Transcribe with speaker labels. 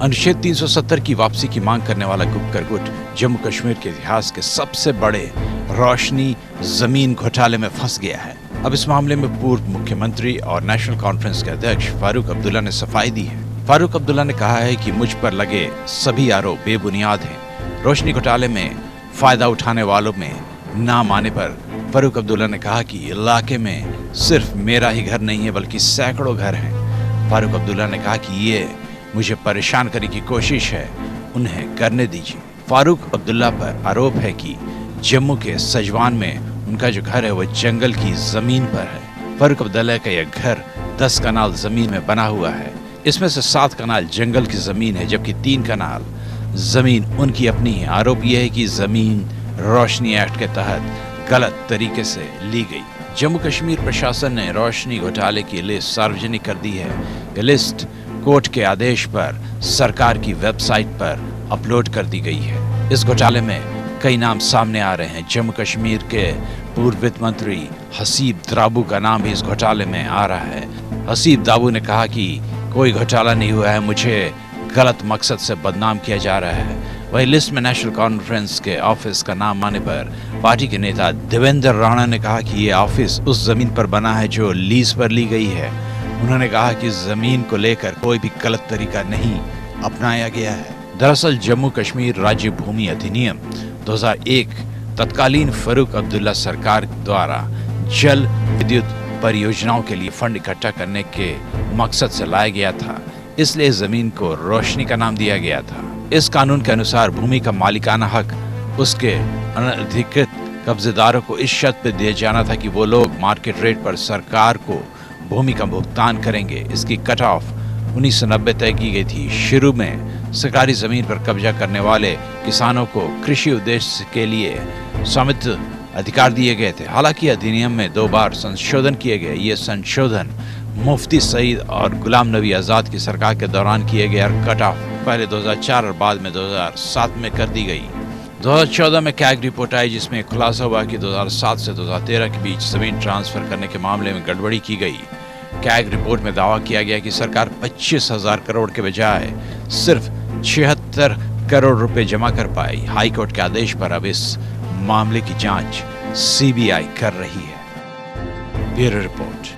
Speaker 1: अनुच्छेद 370 की वापसी की मांग करने वाला गुप्कर गुट जम्मू कश्मीर के इतिहास के सबसे बड़े रोशनी जमीन घोटाले में फंस गया है। अब इस मामले में पूर्व मुख्यमंत्री और नेशनल कॉन्फ्रेंस के अध्यक्ष फारूक अब्दुल्ला ने सफाई दी है। फारूक अब्दुल्ला ने कहा है कि मुझ पर लगे सभी आरोप बेबुनियाद हैं। रोशनी घोटाले में फायदा उठाने वालों में नाम आने पर फारूक अब्दुल्ला ने कहा कि इलाके में सिर्फ मेरा ही घर नहीं है बल्कि सैकड़ों घर हैं। फारूक अब्दुल्ला ने कहा कि ये मुझे परेशान करने की कोशिश है, उन्हें करने दीजिए। फारूक अब्दुल्ला पर आरोप है कि जम्मू के सजवान में उनका जो घर है वो जंगल की जमीन पर है। फारूक अब्दुल्ला का यह घर 10 कनाल जमीन में बना हुआ है। इसमें से 7 कनाल जंगल की जमीन है जबकि 3 कनाल जमीन उनकी अपनी है। आरोप यह है कि जमीन रोशनी एक्ट के तहत गलत तरीके से ली गई। जम्मू कश्मीर प्रशासन ने रोशनी घोटाले की लिस्ट सार्वजनिक कर दी है। यह लिस्ट कोर्ट के आदेश पर सरकार की वेबसाइट पर अपलोड कर दी गई है। इस घोटाले में कई नाम सामने आ रहे हैं। जम्मू कश्मीर के पूर्व वित्त मंत्री हसीब द्राबू का नाम भी इस घोटाले में आ रहा है। हसीब दाबू ने कहा कि कोई घोटाला नहीं हुआ है, मुझे गलत मकसद से बदनाम किया जा रहा है। वही लिस्ट में नेशनल कॉन्फ्रेंस के ऑफिस का नाम आने पर पार्टी के नेता देवेंद्र राणा ने कहा कि ये ऑफिस उस जमीन पर बना है जो लीज पर ली गई है। उन्होंने कहा कि जमीन को लेकर कोई भी गलत तरीका नहीं अपनाया गया है। दरअसल जम्मू कश्मीर राज्य भूमि अधिनियम 2001 तत्कालीन फारूक अब्दुल्ला सरकार द्वारा जल विद्युत परियोजनाओं के लिए फंड इकट्ठा करने के मकसद से लाया गया था, इसलिए जमीन को रोशनी का नाम दिया गया था। इस कानून के अनुसार भूमि का मालिकाना हक उसके अनधिकृत कब्जेदारों को इस शर्त पर दिया जाना था कि वो लोग मार्केट रेट पर सरकार को भूमि का भुगतान करेंगे। इसकी कट ऑफ 1990 तय की गई थी। शुरू में सरकारी जमीन पर कब्जा करने वाले किसानों को कृषि उद्देश्य के लिए स्वामित्व अधिकार दिए गए थे। हालांकि अधिनियम में 2 बार संशोधन किए गए। ये संशोधन मुफ्ती सईद और गुलाम नबी आज़ाद की सरकार के दौरान किए गए और कट ऑफ पहले 2004 और बाद में 2007 में कर दी गई। 2014 में कैग रिपोर्ट आई जिसमें खुलासा हुआ कि 2007 से 2013 के बीच जमीन ट्रांसफर करने के मामले में गड़बड़ी की गई। कैग रिपोर्ट में दावा किया गया कि सरकार 25,000 करोड़ के बजाय सिर्फ 76 करोड़ रुपए जमा कर पाई। हाईकोर्ट के आदेश पर अब इस मामले की जांच CBI कर रही है। Bureau report.